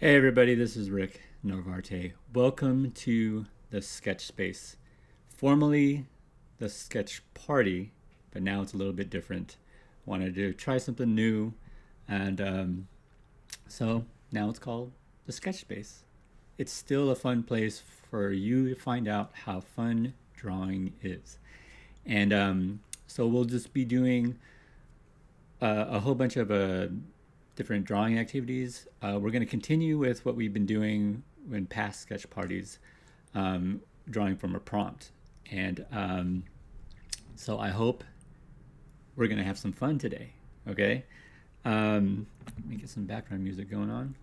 Hey everybody, this is Rick Narvarte. Welcome to the Sketch Space. Formerly the Sketch Party, but now it's a little bit different. Wanted to try something new, and so now it's called the Sketch Space. It's still a fun place for you to find out how fun drawing is. And so we'll just be doing a whole bunch of different drawing activities. We're going to continue with what we've been doing in past sketch parties, drawing from a prompt. And so I hope we're going to have some fun today, okay? Let me get some background music going on.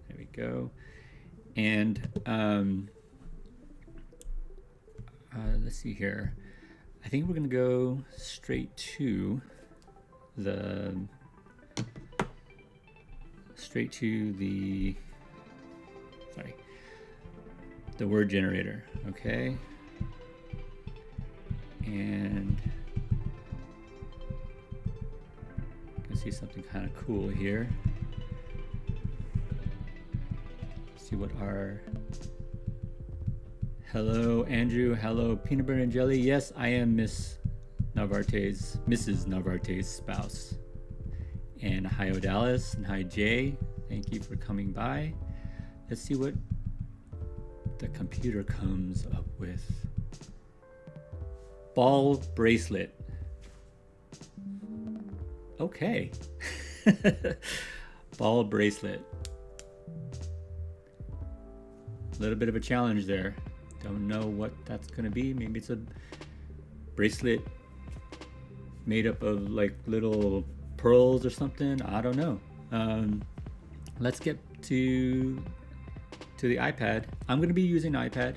There we go. And let's see here. I think we're going to go straight to the word generator, okay? And I can see something kind of cool here. Let's see what our hello Andrew, hello peanut butter and jelly. Yes, I am Mrs. Narvarte's spouse. And hi Odalis, and hi Jay, thank you for coming by. Let's see what the computer comes up with. Ball bracelet. Okay. Ball bracelet. A little bit of a challenge there. Don't know what that's gonna be. Maybe it's a bracelet made up of like little pearls or something. I don't know. Let's get to the iPad. I'm going to be using iPad,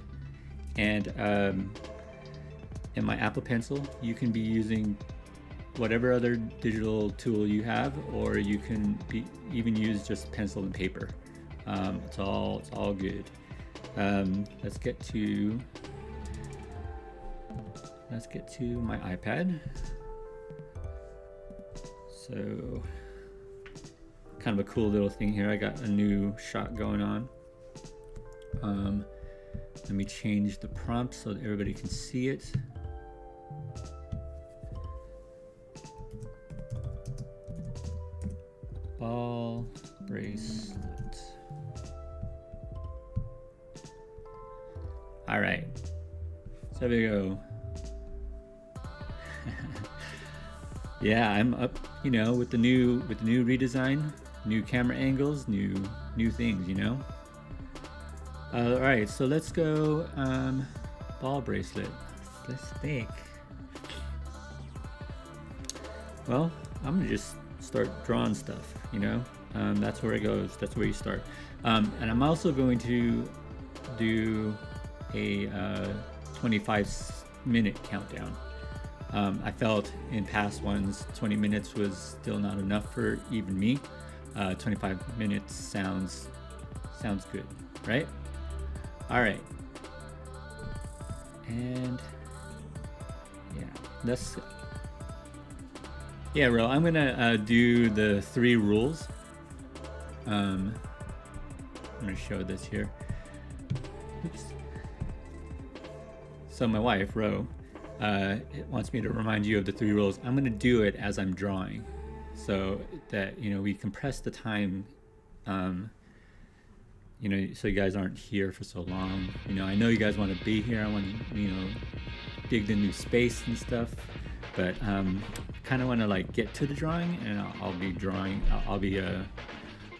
and in my Apple Pencil. You can be using whatever other digital tool you have, or you can even use just pencil and paper. It's all good. Let's get to my iPad. So, kind of a cool little thing here. I got a new shot going on. Let me change the prompt so that everybody can see it. Ball bracelet. All right. So there we go. Yeah, I'm up, with the new redesign, new camera angles, new things, All right, so let's go ball bracelet. Let's think. Well, I'm gonna just start drawing stuff, that's where it goes. That's where you start. And I'm also going to do a 25-minute countdown. I felt in past ones 20 minutes was still not enough for even me. 25 minutes sounds good, right? All right. And Ro, I'm gonna do the 3 rules. I'm gonna show this here. Oops. So my wife, Ro, it wants me to remind you of the 3 rules. I'm going to do it as I'm drawing, so that we compress the time. So you guys aren't here for so long. I know you guys want to be here. I want to dig the new space and stuff, but kind of want to get to the drawing, and I'll be drawing. I'll be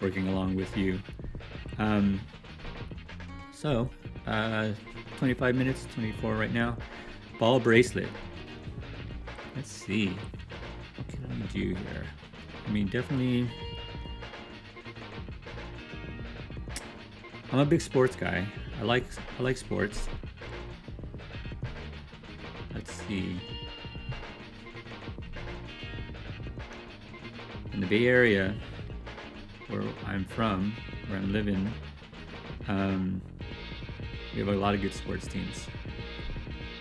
working along with you. So 25 minutes, 24 right now. Ball bracelet. Let's see. What can I do here? Definitely. I'm a big sports guy. I like sports. Let's see. In the Bay Area, where I'm from, where I'm living, we have a lot of good sports teams.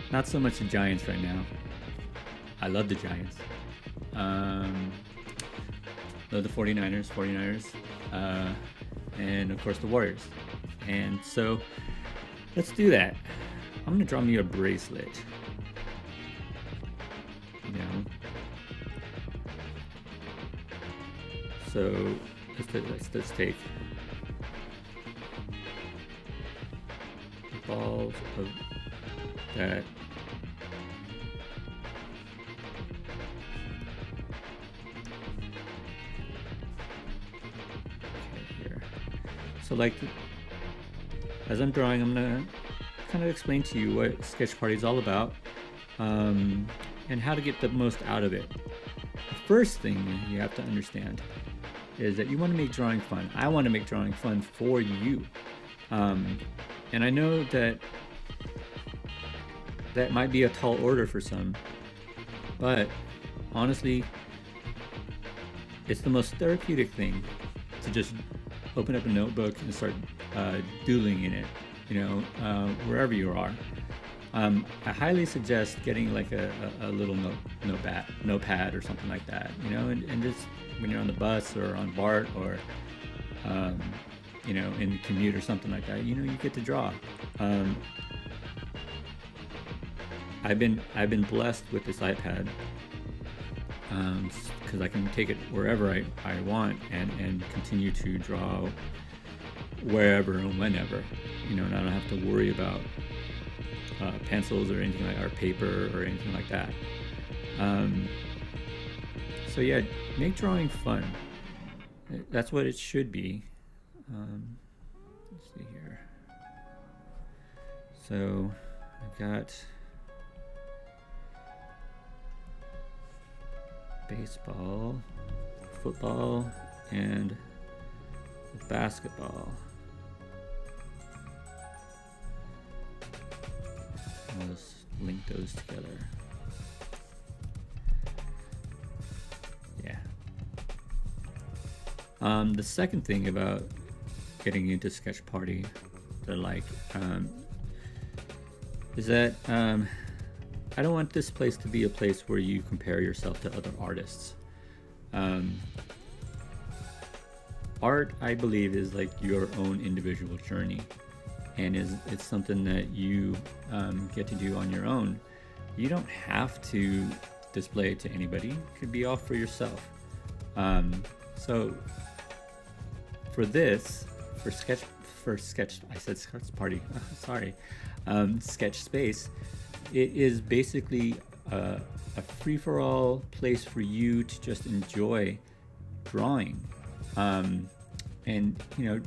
Not so much the Giants right now. I love the Giants. Love the 49ers. and of course the warriors. And so let's do that. I'm gonna draw me a bracelet. You know. So let's take the balls of that. So like, as I'm drawing, I'm gonna kind of explain to you what Sketch Party is all about, and how to get the most out of it. The first thing you have to understand is that you want to make drawing fun. I want to make drawing fun for you. And I know that that might be a tall order for some, but honestly, it's the most therapeutic thing to just open up a notebook and start doodling in it, you know, wherever you are. I highly suggest getting like a little notepad or something like that, you know, and just when you're on the bus or on BART or, you know, in the commute or something like that, you know, you get to draw. I've been blessed with this iPad, because I can take it wherever I want and continue to draw wherever and whenever, you know, and I don't have to worry about pencils or anything like, or paper or anything like that. So yeah, make drawing fun. That's what it should be. Let's see here. So I've got baseball, football, and basketball. I'll just link those together. Yeah. The second thing about getting into Sketch Party that I like is that I don't want this place to be a place where you compare yourself to other artists. Art, I believe, is like your own individual journey, and it's something that you get to do on your own. You don't have to display it to anybody. It could be all for yourself. So for this, I said Sketch Party. Sorry, Sketch Space. It is basically a free-for-all place for you to just enjoy drawing. And you know,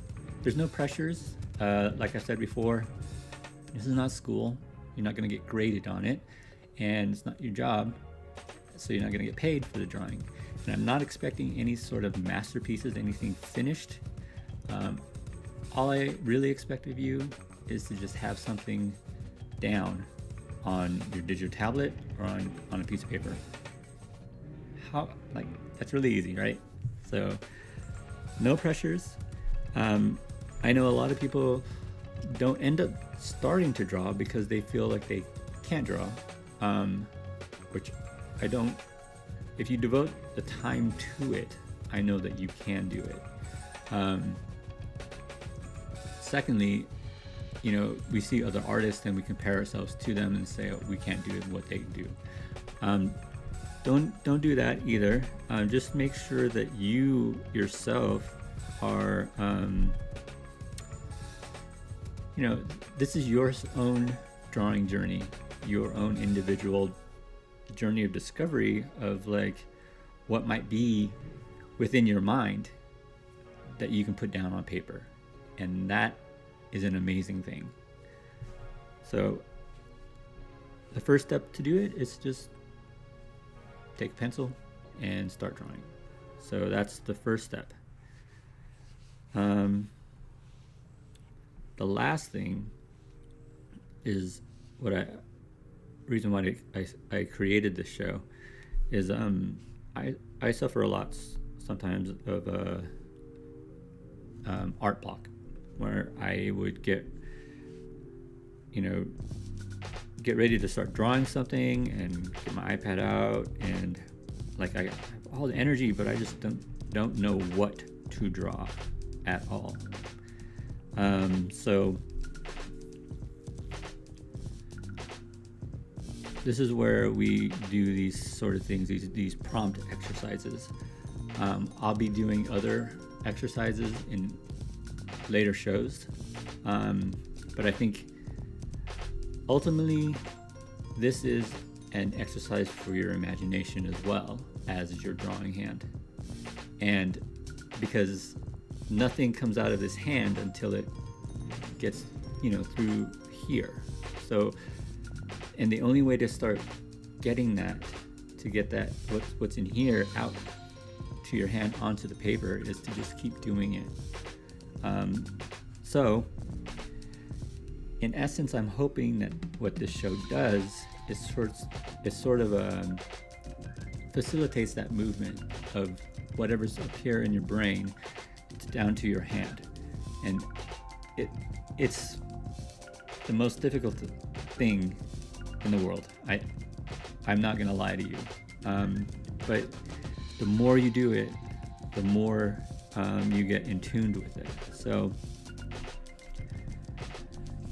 there's no pressures. Like I said before, this is not school. You're not going to get graded on it, and it's not your job, so you're not going to get paid for the drawing. And I'm not expecting any sort of masterpieces, anything finished. All I really expect of you is to just have something down on your digital tablet or on a piece of paper. That's really easy, right? So no pressures. I know a lot of people don't end up starting to draw because they feel like they can't draw, which I don't. If you devote the time to it, I know that you can do it. Secondly, you know, we see other artists and we compare ourselves to them and say, oh, we can't do what they do. Don't do that either. Just make sure that you yourself are, you know, this is your own drawing journey, your own individual journey of discovery of like what might be within your mind that you can put down on paper. And that is an amazing thing. So the first step to do it is just take a pencil and start drawing. So that's the first step. The last thing is reason why I created this show is I suffer a lot sometimes of art block, where I would get ready to start drawing something and get my iPad out, and like I have all the energy, but I just don't know what to draw. at all. So this is where we do these sort of things, these prompt exercises. I'll be doing other exercises in later shows, but I think ultimately this is an exercise for your imagination as well as your drawing hand. And because nothing comes out of this hand until it gets, through here. So, and the only way to start getting that, to get that, what's in here out to your hand onto the paper, is to just keep doing it. So, in essence, I'm hoping that what this show does is sort of facilitates that movement of whatever's up here in your brain down to your hand. And it's the most difficult thing in the world. I'm not gonna lie to you, but the more you do it, the more you get in tuned with it. So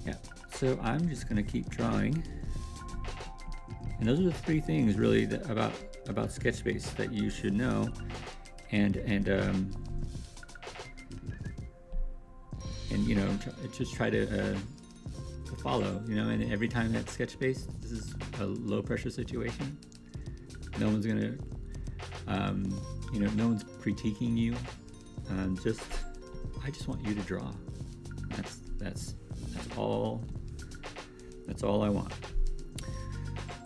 yeah, so I'm just gonna keep drawing, and those are the three things really about Sketchbase that you should know, and just try to follow, and every time at Sketchbase, this is a low pressure situation. No one's gonna, no one's critiquing you. I just want you to draw. That's all I want.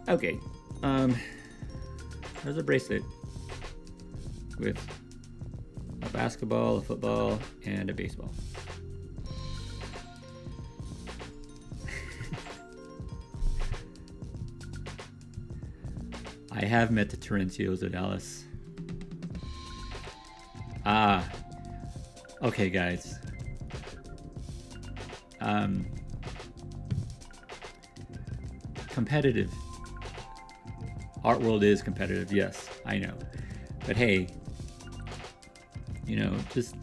Okay, there's a bracelet with a basketball, a football, and a baseball. I have met the Terencios of Dallas. Okay, guys. Competitive. Art world is competitive, yes, I know. But hey, this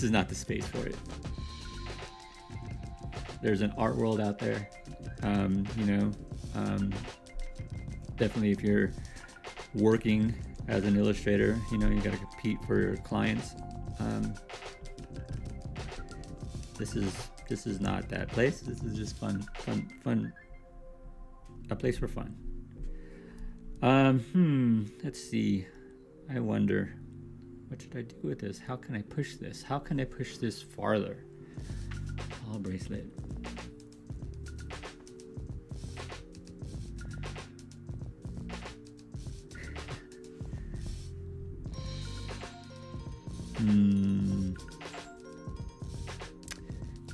is not the space for it. There's an art world out there, definitely if you're working as an illustrator, you got to compete for your clients. This is not that place. This is just fun, a place for fun. Let's see. I wonder, what should I do with this? How can I push this? How can I push this farther? Oh, bracelet.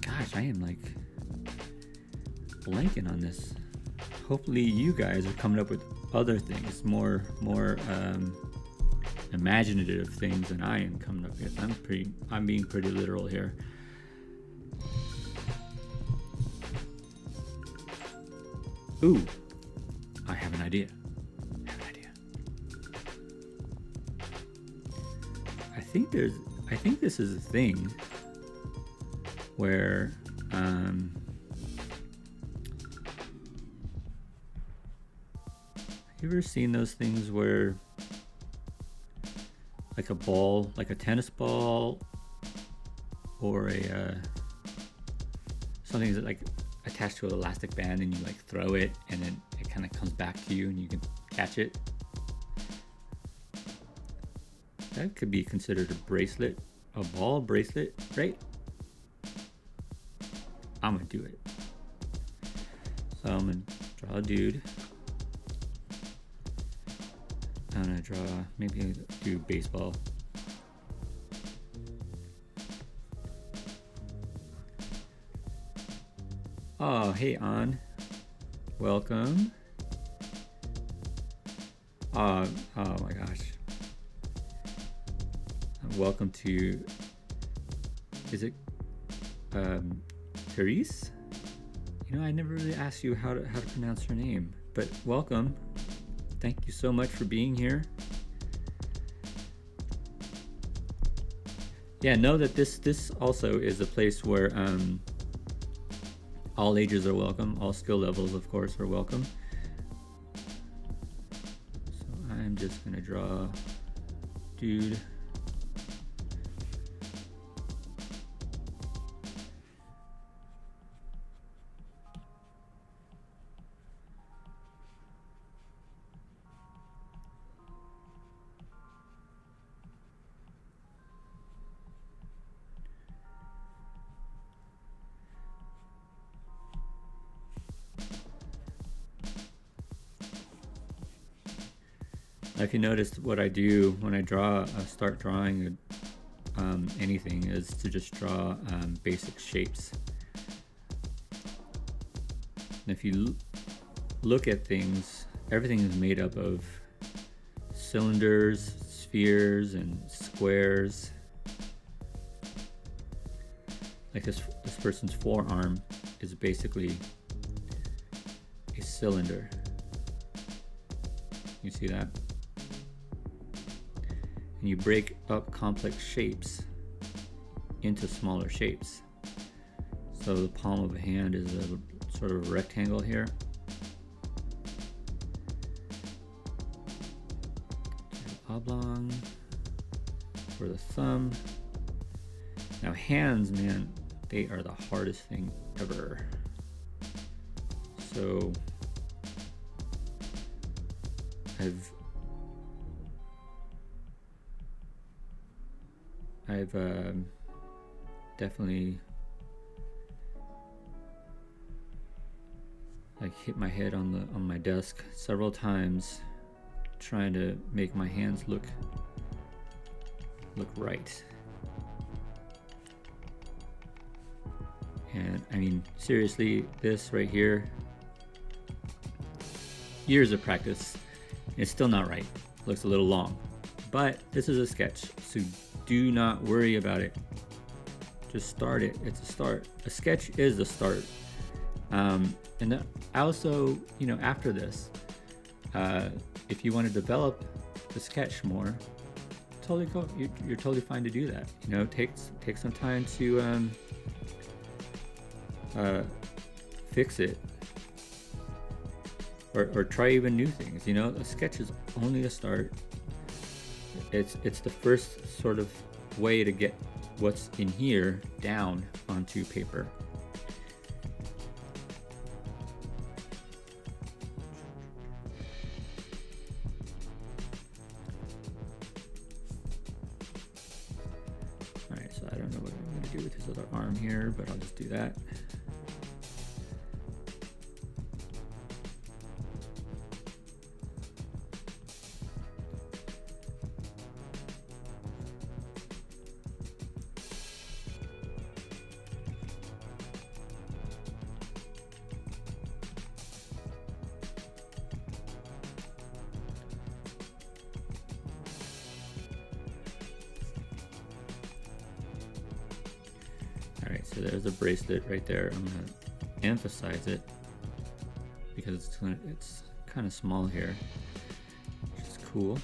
Gosh, I am like blanking on this. Hopefully you guys are coming up with other things, more imaginative things than I am coming up with. I'm being pretty literal here. Ooh, I have an idea. I think this is a thing where you ever seen those things where like a ball, like a tennis ball, or something that's like attached to an elastic band, and you like throw it and then it kind of comes back to you and you can catch it? That could be considered a bracelet, a ball bracelet, right? I'm gonna do it. So I'm gonna draw a dude. I'm gonna draw, maybe do baseball. Oh, hey, An. Welcome. Oh my gosh. Welcome to, is it Therese? I never really asked you how to pronounce her name, but welcome. Thank you so much for being here. yeah, know that this also is a place where all ages are welcome, all skill levels, of course, are welcome. So I'm just gonna draw dude. If you notice, what I do when I draw, start drawing anything, is to just draw basic shapes. And if you look at things, everything is made up of cylinders, spheres, and squares. Like this person's forearm is basically a cylinder. You see that? And you break up complex shapes into smaller shapes. So the palm of a hand is a sort of a rectangle here. Oblong for the thumb. Now hands, man, they are the hardest thing ever. So I've definitely like hit my head on my desk several times trying to make my hands look right. And I mean, seriously, this right here, years of practice, it's still not right. Looks a little long, but this is a sketch, so do not worry about it. Just start it. It's a start. A sketch is a start. And then also, you know, after this, if you want to develop the sketch more, totally cool. You're totally fine to do that. You know, take some time to fix it, or try even new things. You know, a sketch is only a start. It's the first sort of way to get what's in here down onto paper. All right, so I don't know what I'm going to do with his other arm here, but I'll just do that. Alright, so there's a bracelet right there. I'm going to emphasize it because it's kind of small here, which is cool.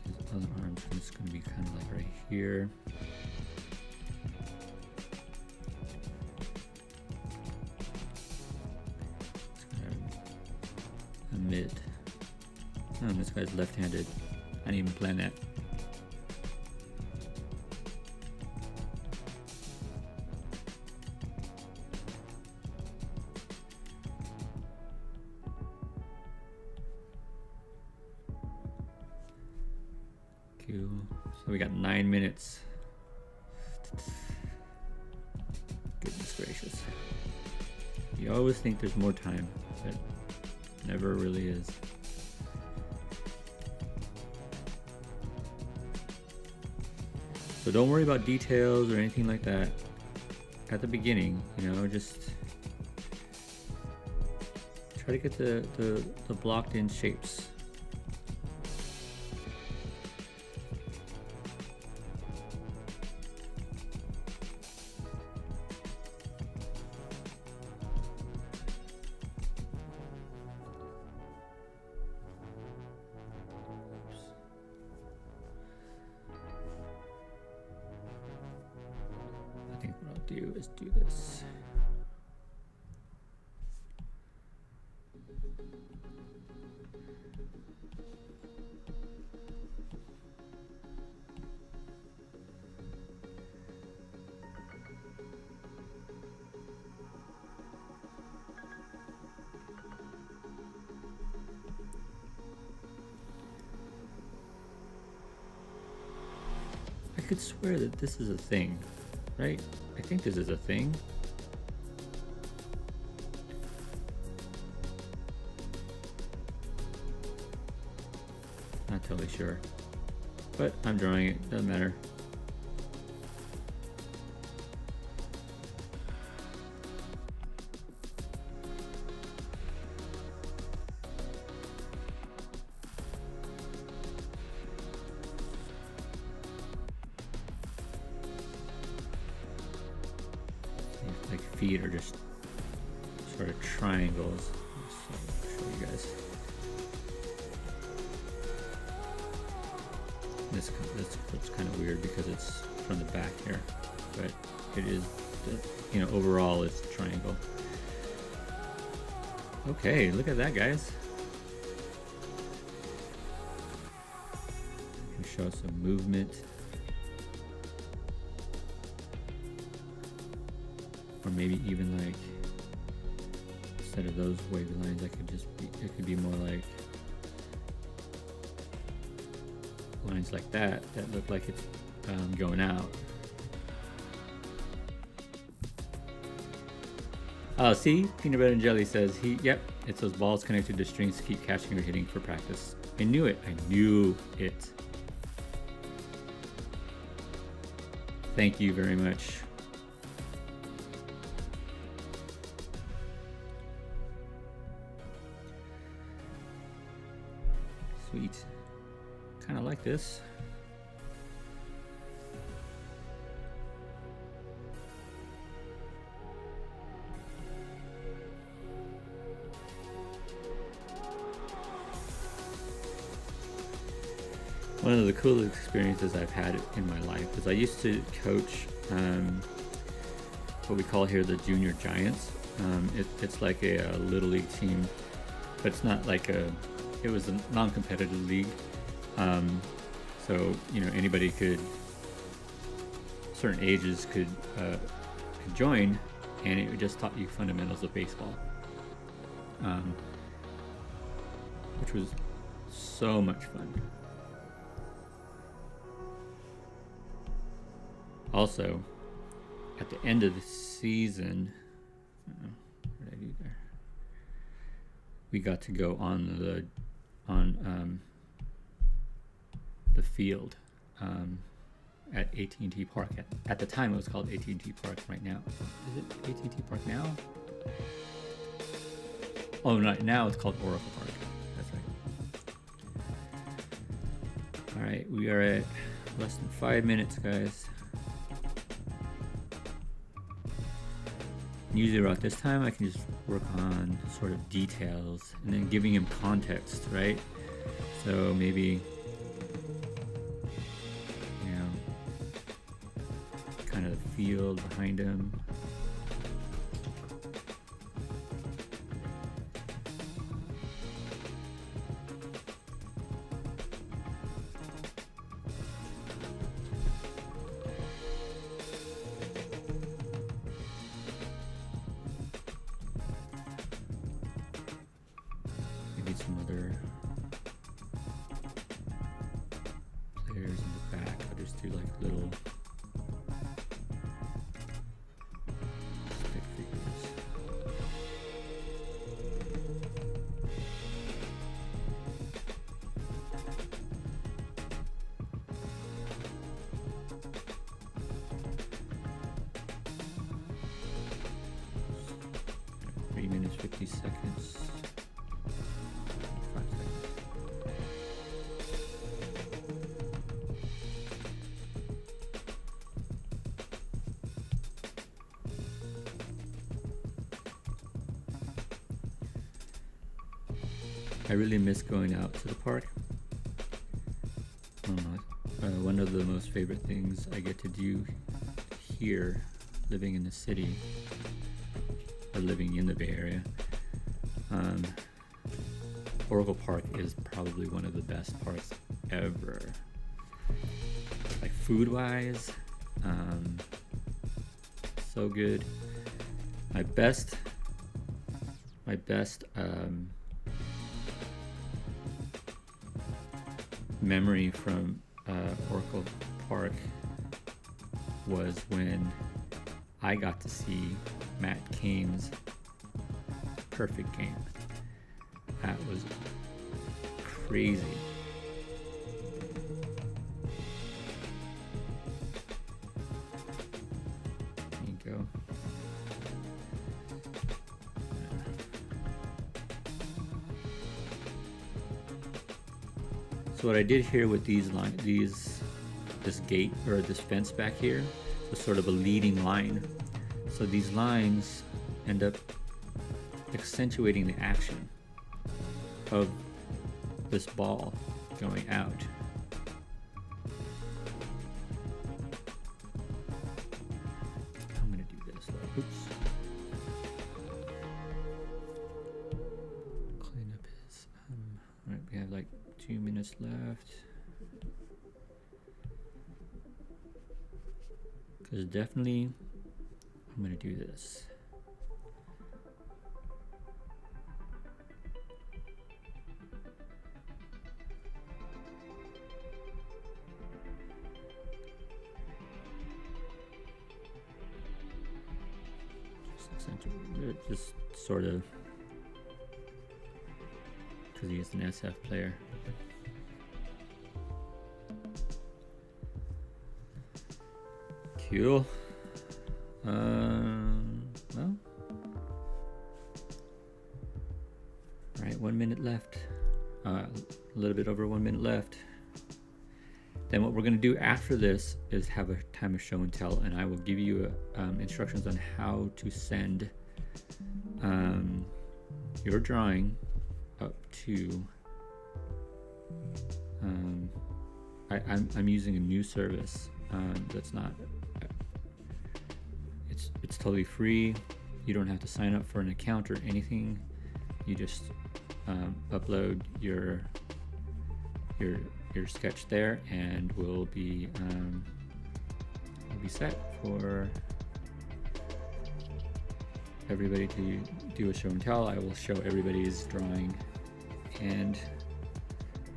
His other arm's just going to be kind of like right here. Mid. Oh, this guy's left-handed. I didn't even plan that. Cool. So we got 9 minutes. Goodness gracious. You always think there's more time, but never really is. So don't worry about details or anything like that at the beginning, you know, just try to get the blocked in shapes. let's do this. I could swear that this is a thing, right? I think this is a thing. Not totally sure, but I'm drawing it, doesn't matter. Like feet are just sort of triangles. So I'll show you guys. This clip's kind of weird because it's from the back here, but it is, you know, overall it's a triangle. Okay, look at that, guys. I can show some movement. Or maybe even like, instead of those wavy lines, I could just be, it could be more like lines like that look like it's going out. Oh, see, Peanut Butter and Jelly says yep, it's those balls connected to strings to keep catching or hitting for practice. I knew it. Thank you very much. Sweet. Kind of like this. One of the coolest experiences I've had in my life is I used to coach what we call here the Junior Giants. It's like a little league team, but it's not like it was a non-competitive league. So, you know, anybody could, certain ages could join, and it just taught you fundamentals of baseball, which was so much fun. Also, at the end of the season, what did I do there? We got to go on the field at AT&T Park. At the time, it was called AT&T Park. Right now, is it AT&T Park now? Oh, no, now it's called Oracle Park. That's right. All right, we are at less than 5 minutes, guys. Usually around this time, I can just work on sort of details and then giving him context, right? So maybe, you know, kind of the field behind him. Some other players in the back. I'll just do like little stick figures. Three minutes, 50 seconds. I really miss going out to the park. One of the most favorite things I get to do here living in the city, or living in the Bay Area, Oracle Park is probably one of the best parks ever. Like food-wise, so good. My best memory from Oracle Park was when I got to see Matt Cain's perfect game. That was crazy. There you go. So what I did here with these this gate or this fence back here was sort of a leading line. So these lines end up accentuating the action of this ball going out. I'm gonna do this. Oops. Clean up his. All right, we have like 2 minutes left. Because definitely, I'm gonna do this. Just sort of, because he's an SF player. Cool. Well, all right, 1 minute left. A little bit over 1 minute left. Then what we're going to do after this is have a time of show and tell, and I will give you instructions on how to send your drawing up to. I'm using a new service that's not. It's totally free. You don't have to sign up for an account or anything. You just upload your sketch there, and we'll be set for everybody to do a show and tell. I will show everybody's drawing. And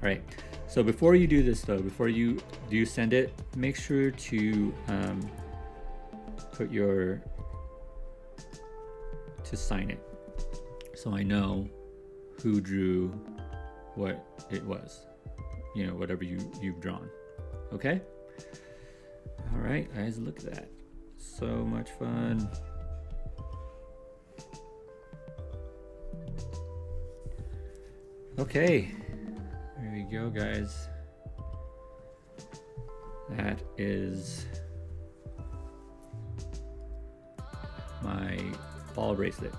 all right, so before you do this though, before you do send it, make sure to put to sign it, so I know who drew what it was, you know, whatever you've drawn. Okay. All right, guys, look at that. So much fun. Okay, there we go, guys. That is my ball bracelet.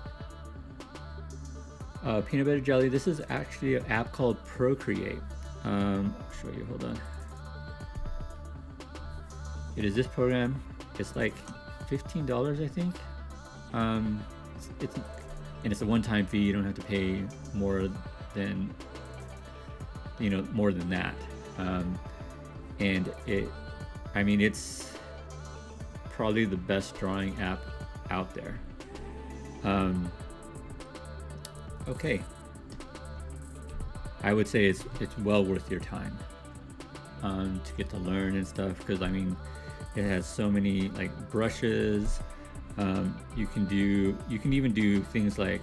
Peanut butter jelly. This is actually an app called Procreate. I'll show you, hold on. It is this program. It's like $15, I think. It's a one-time fee. You don't have to pay more than, more than that. And it's probably the best drawing app out there. Okay, I would say it's well worth your time to get to learn and stuff, because it has so many like brushes. You can even do things like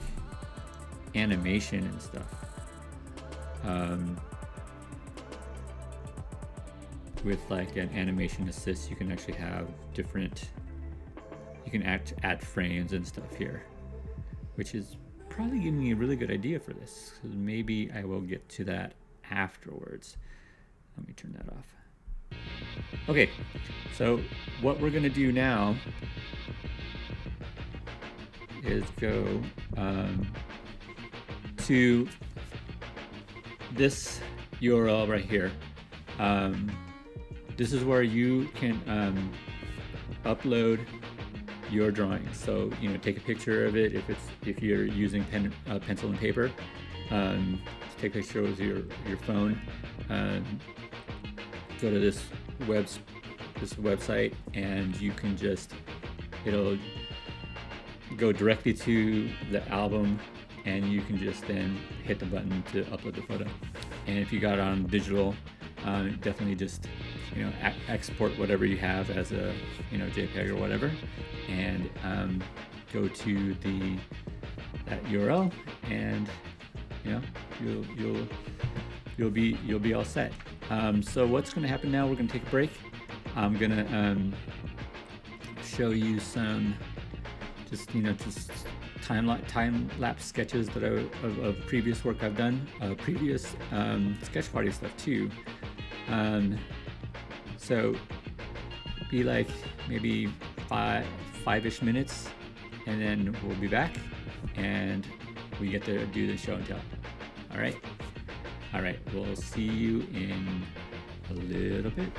animation and stuff. With like an animation assist, you can actually have you can add frames and stuff here, which is probably giving me a really good idea for this. So maybe I will get to that afterwards. Let me turn that off. Okay, so what we're gonna do now is go to this URL right here. This is where you can upload your drawing. So take a picture of it if you're using pencil and paper. Take a picture with your phone. Go to this website, and you can it'll go directly to the album, and you can just then hit the button to upload the photo. And if you got it on digital, definitely just export whatever you have as a JPEG or whatever, and go to that URL, and you'll be all set. So what's going to happen now? We're going to take a break. I'm going to show you some just time-lapse sketches that of previous work I've done, previous sketch party stuff too. So be like maybe five-ish minutes, and then we'll be back, and we get to do the show and tell. All right. We'll see you in a little bit.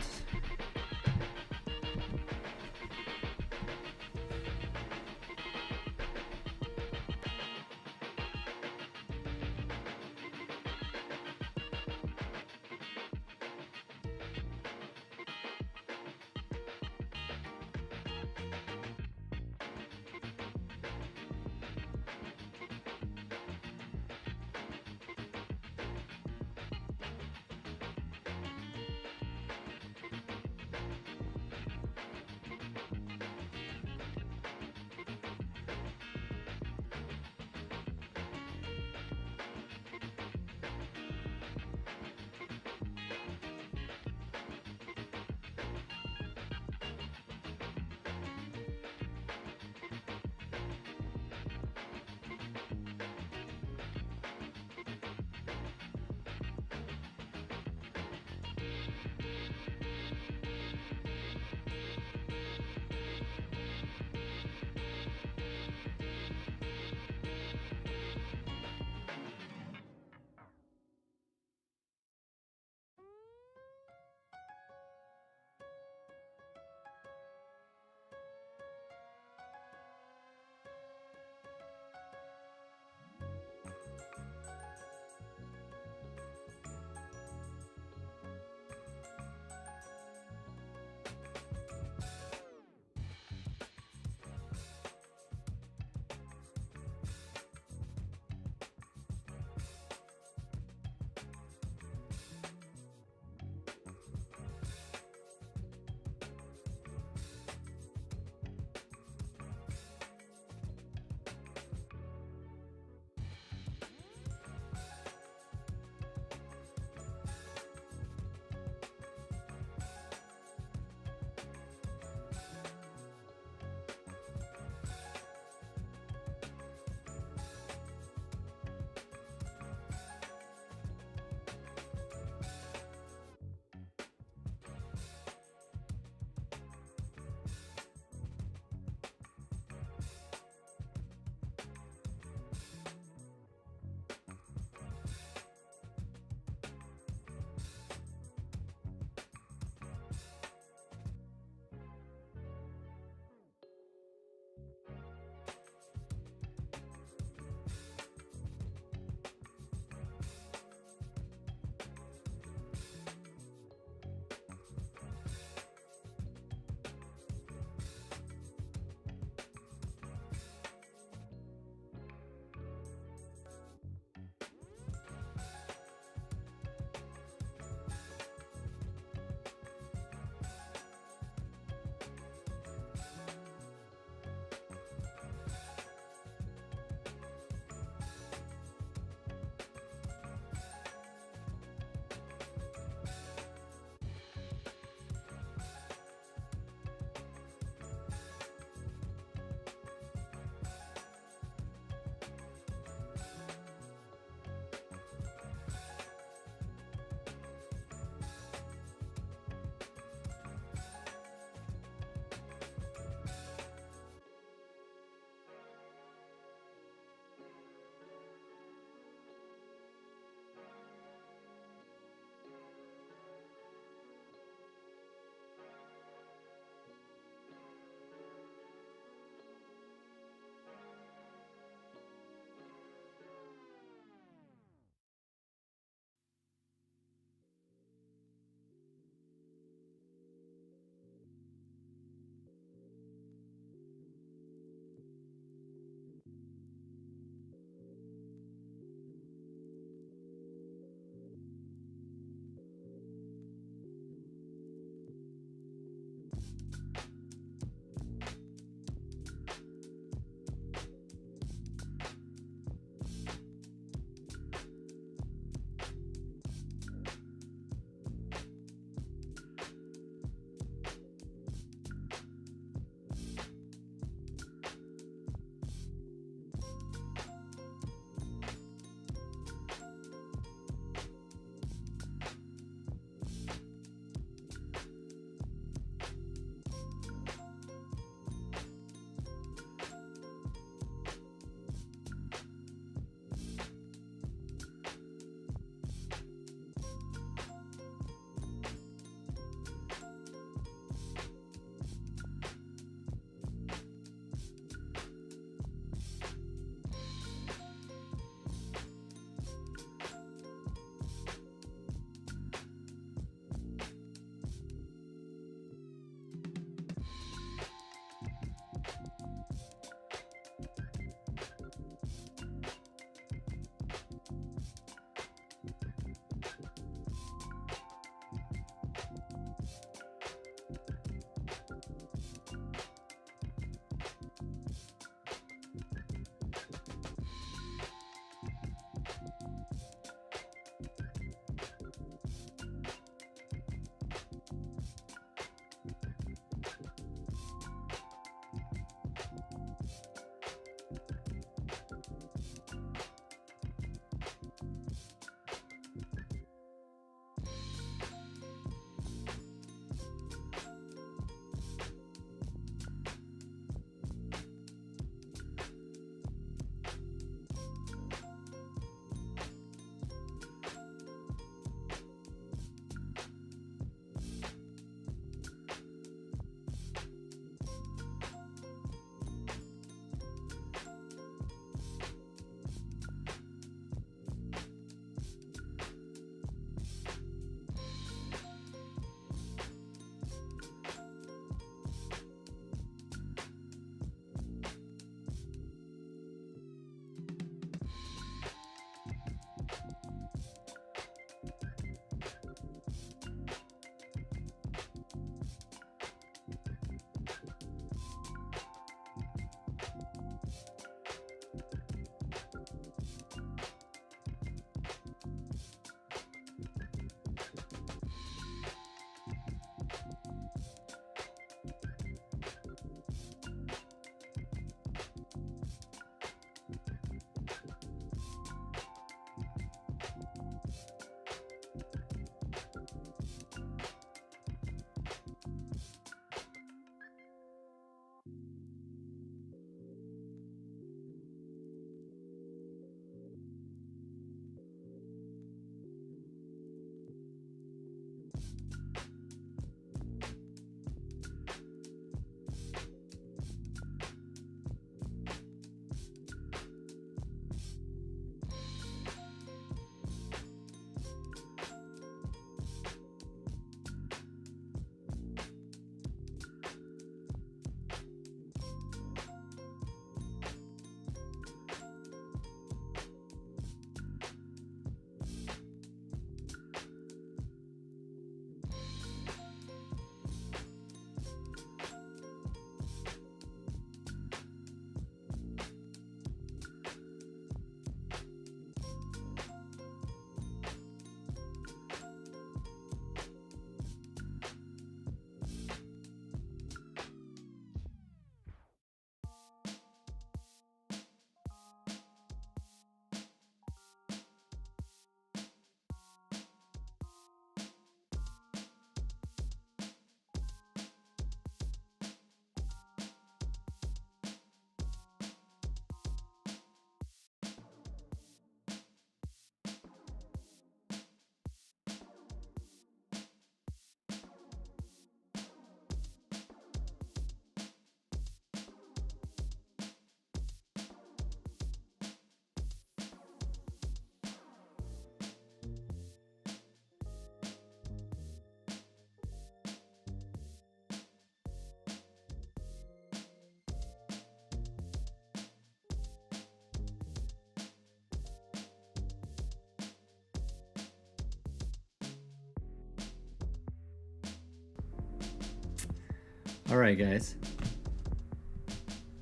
All right, guys.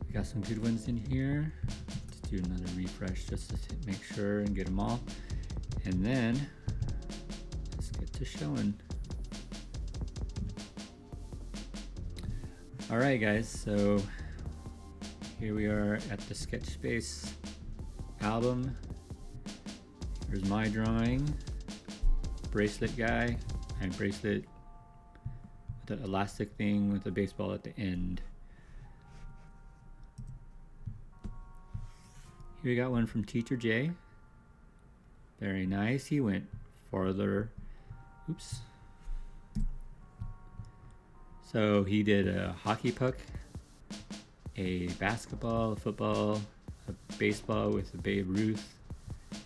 We got some good ones in here. Let's do another refresh just to make sure and get them all. And then let's get to showing. All right, guys. So here we are at the Sketch Space album. Here's my drawing. Bracelet guy. And bracelet with the elastic thing with the baseball at the end. Here we got one from Teacher J. Very nice. He went farther. Oops. So he did a hockey puck, a basketball, a football, a baseball with a Babe Ruth,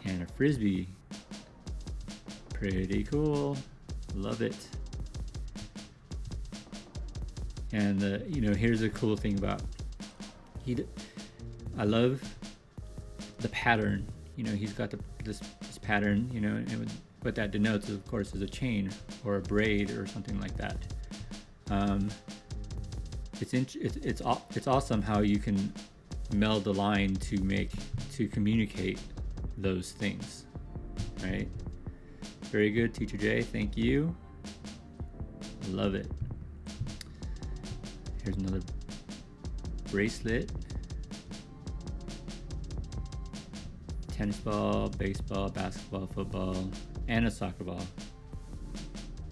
and a frisbee. Pretty cool. Love it. And here's a cool thing about I love the pattern. He's got this pattern. And what that denotes, of course, is a chain or a braid or something like that. It's awesome how you can meld the line to communicate those things, right? Very good, Teacher J. Thank you. Love it. Here's another bracelet. Tennis ball, baseball, basketball, football, and a soccer ball.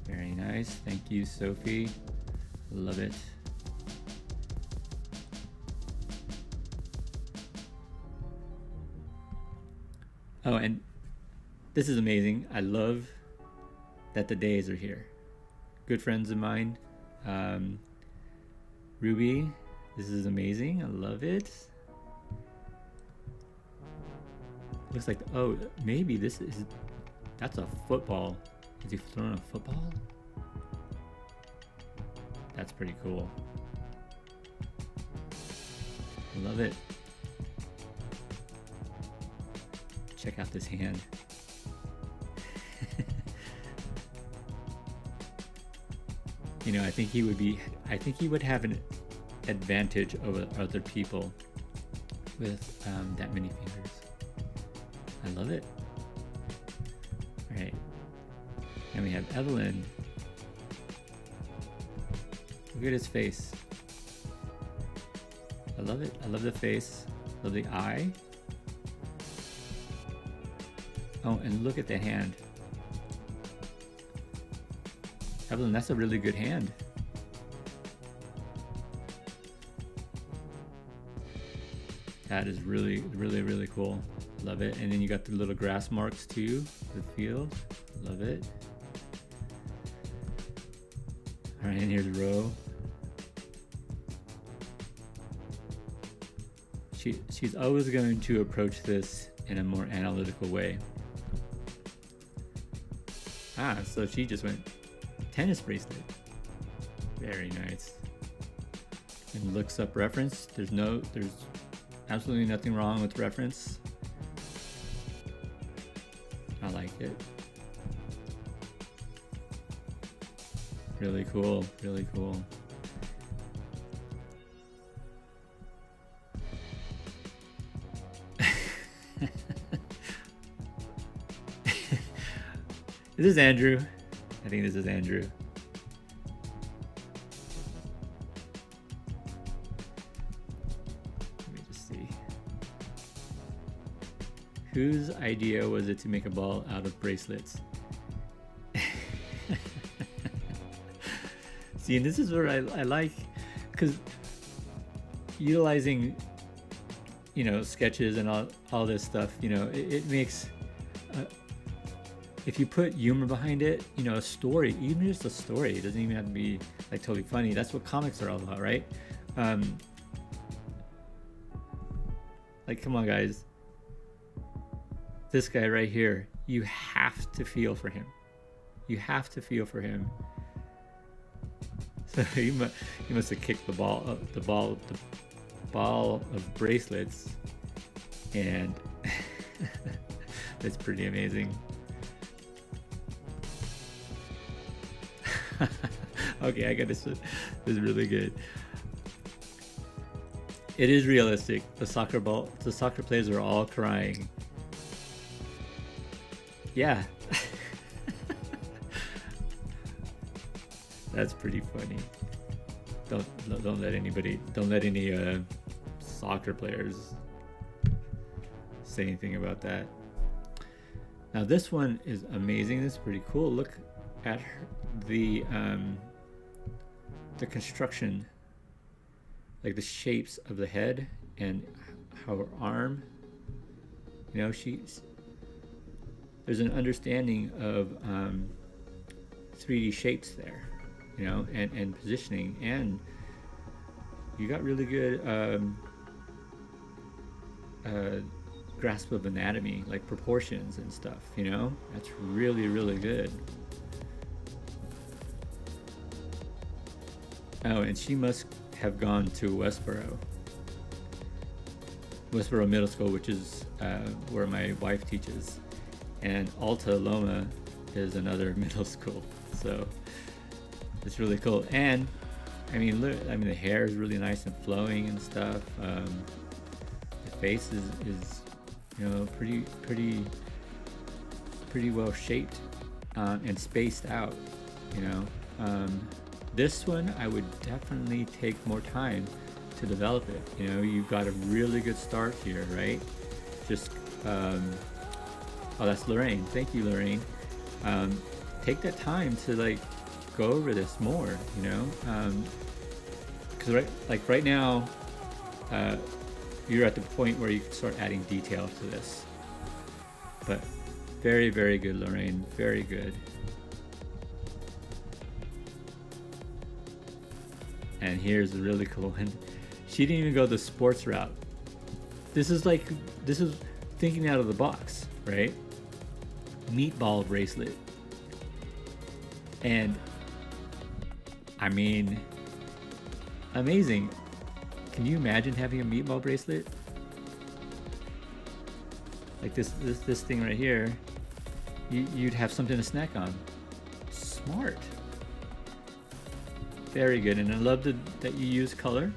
Very nice. Thank you, Sophie. Love it. Oh, and this is amazing. I love that the days are here. Good friends of mine. Ruby, this is amazing. I love it. Looks like, oh, maybe that's a football. Is he throwing a football? That's pretty cool. Love it. Check out this hand. I think he would have an advantage over other people with that many fingers. I love it. All right. And we have Evelyn. Look at his face. I love it. I love the face. Love the eye. Oh, and look at the hand. Evelyn, that's a really good hand. That is really, really, really cool. Love it. And then you got the little grass marks too, the field. Love it. All right, and here's Ro. She's always going to approach this in a more analytical way. So she just went tennis bracelet. Very nice. And looks up reference. There's absolutely nothing wrong with reference. I like it. Really cool, really cool. This is Andrew. I think this is Andrew. Let me just see. Whose idea was it to make a ball out of bracelets? See, and this is where I like, because utilizing, sketches and all this stuff, it makes, if you put humor behind it, a story, even just a story, it doesn't even have to be like totally funny. That's what comics are all about, right? Like, come on, guys. This guy right here, you have to feel for him. You have to feel for him. So he must have kicked the ball of bracelets, and that's pretty amazing. Okay, I got this. This is really good. It is realistic. The soccer players are all crying. Yeah. That's pretty funny. Don't let any soccer players say anything about that. Now this one is amazing. This is pretty cool. Look at the construction, like the shapes of the head and how her arm. You know, there's an understanding of 3D shapes there. You know, and positioning, and you got really good grasp of anatomy, like proportions and stuff. You know, that's really, really good. Oh, and she must have gone to Westboro Middle School, which is where my wife teaches, and Alta Loma is another middle school. So it's really cool. And I mean, look, I mean, the hair is really nice and flowing and stuff. The face is you know, pretty well shaped and spaced out. You know, this one I would definitely take more time to develop it. You know, you've got a really good start here, right? Just oh, that's Lorraine. Thank you, Lorraine. Take that time to like go over this more, you know, because right now you're at the point where you can start adding detail to this. But very, very good, Lorraine, very good. And here's a really cool one. She didn't even go the sports route. This is thinking out of the box, right? Meatball bracelet. And I mean, amazing. Can you imagine having a meatball bracelet? Like this thing right here, you'd have something to snack on. Smart. Very good. And I love that you use color.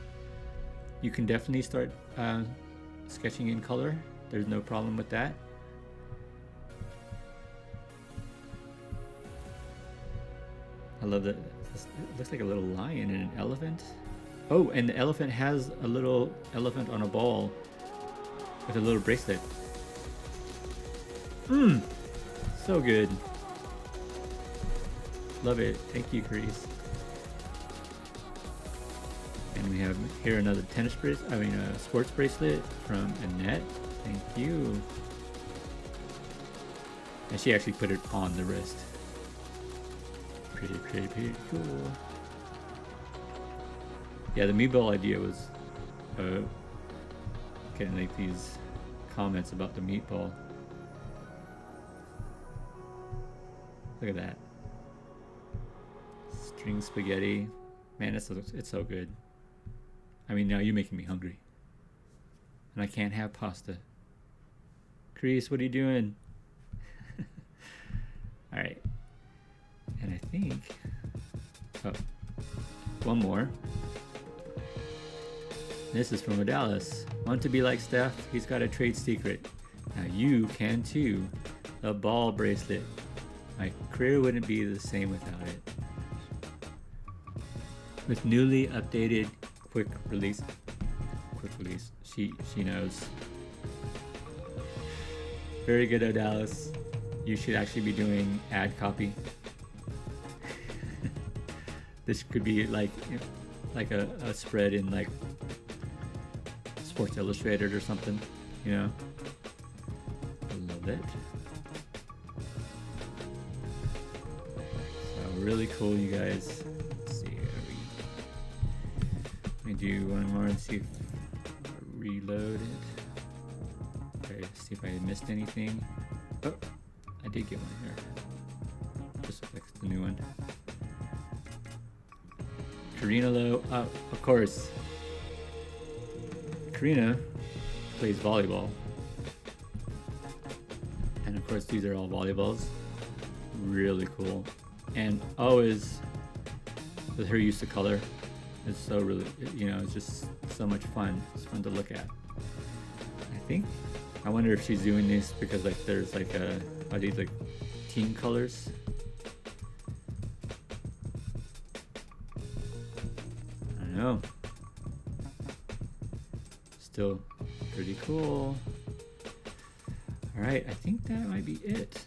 You can definitely start sketching in color. There's no problem with that. I love that. It looks like a little lion and an elephant. Oh, and the elephant has a little elephant on a ball with a little bracelet. So good. Love it. Thank you, Carice. And we have here another sports bracelet from Annette. Thank you. And she actually put it on the wrist. Pretty cool. Yeah, the meatball idea was getting like these comments about the meatball. Look at that. String spaghetti. Man, it's so good. I mean, now you're making me hungry. And I can't have pasta. Chris, what are you doing? Alright. And I think, one more. This is from Odalis. Want to be like Steph? He's got a trade secret. Now you can too. The ball bracelet. My career wouldn't be the same without it. With newly updated quick release. She knows. Very good, Odalis. You should actually be doing ad copy. This could be like a spread in like Sports Illustrated or something, you know. I love it. So really cool, you guys. Let's see. Let me do one more and see if I reload it. Okay, see if I missed anything. Oh, I did get one here. Just fix the new one. Karina Lowe, of course. Karina plays volleyball. And of course these are all volleyballs. Really cool. And always with her use of color. It's so really, it's just so much fun. It's fun to look at. I wonder if she's doing this because like there's like are these like team colors? I don't know. Still pretty cool. All right, I think that might be it.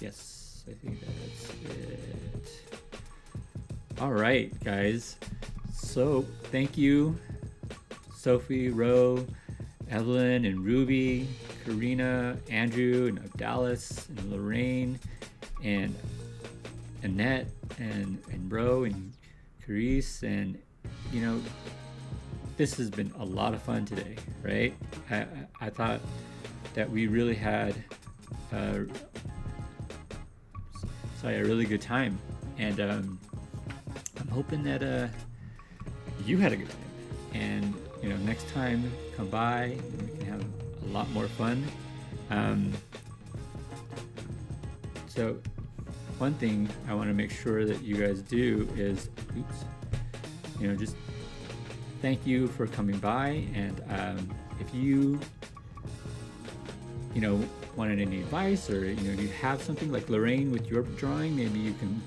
Yes, I think that's it. All right, guys. So thank you, Sophie, Ro, Evelyn, and Ruby, Karina, Andrew, and Abdalis, and Lorraine, and Annette, and Ro, and Carice, and this has been a lot of fun today, right? I thought that we really had a really good time, and I'm hoping that you had a good time, and next time come by and we can have a lot more fun. So one thing I want to make sure that you guys do is just thank you for coming by, and if you wanted any advice, or you have something like Lorraine with your drawing, maybe you can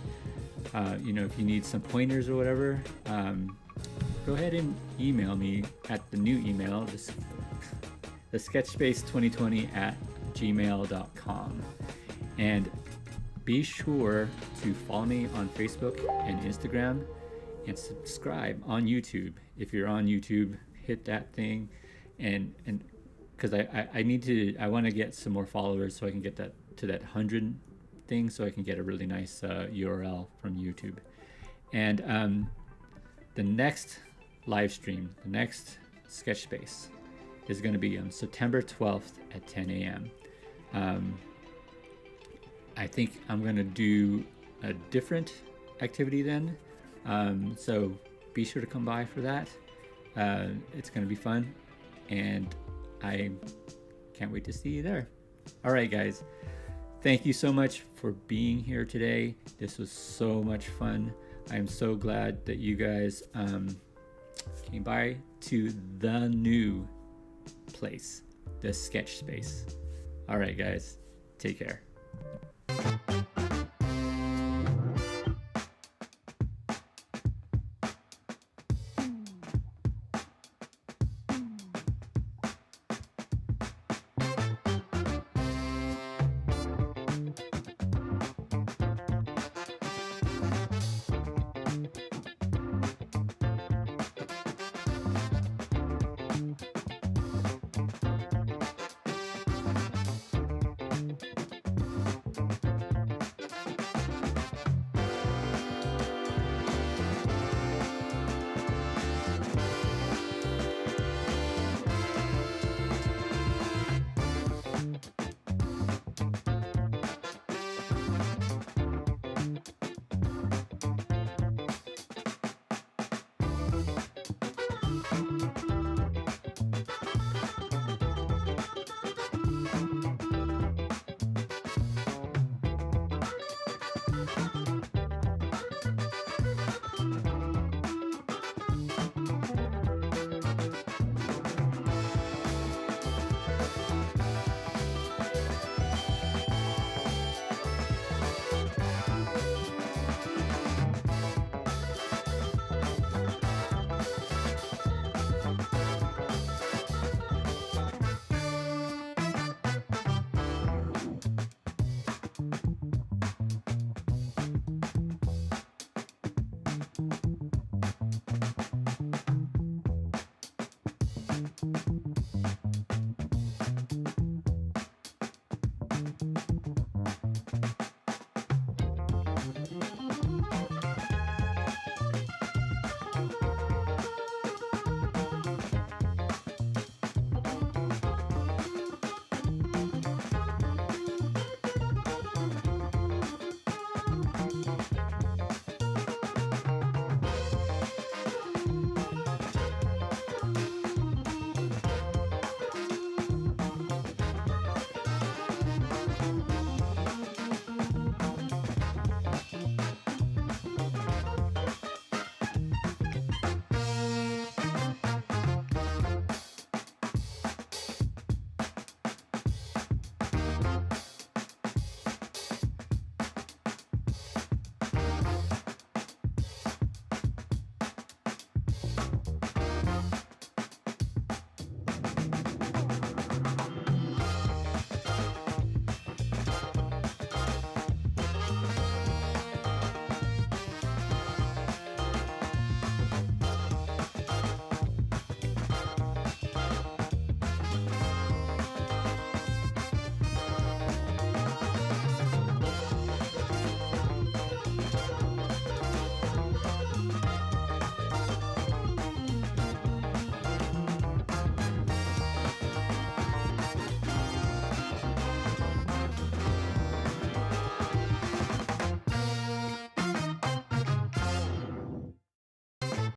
if you need some pointers or whatever, go ahead and email me at the new email, the sketchspace2020@gmail.com, and be sure to follow me on Facebook and Instagram, and subscribe on YouTube. If you're on YouTube, hit that thing, and because I want to get some more followers so I can get that to that 100 thing, so I can get a really nice URL from YouTube. And the next live stream, the next sketch space, is going to be on September 12th at 10 a.m. I think I'm going to do a different activity then, so be sure to come by for that. It's going to be fun, and I can't wait to see you there. All right, guys, thank you so much for being here today. This was so much fun. I am so glad that you guys came by to the new place, the sketch space. All right, guys, take care.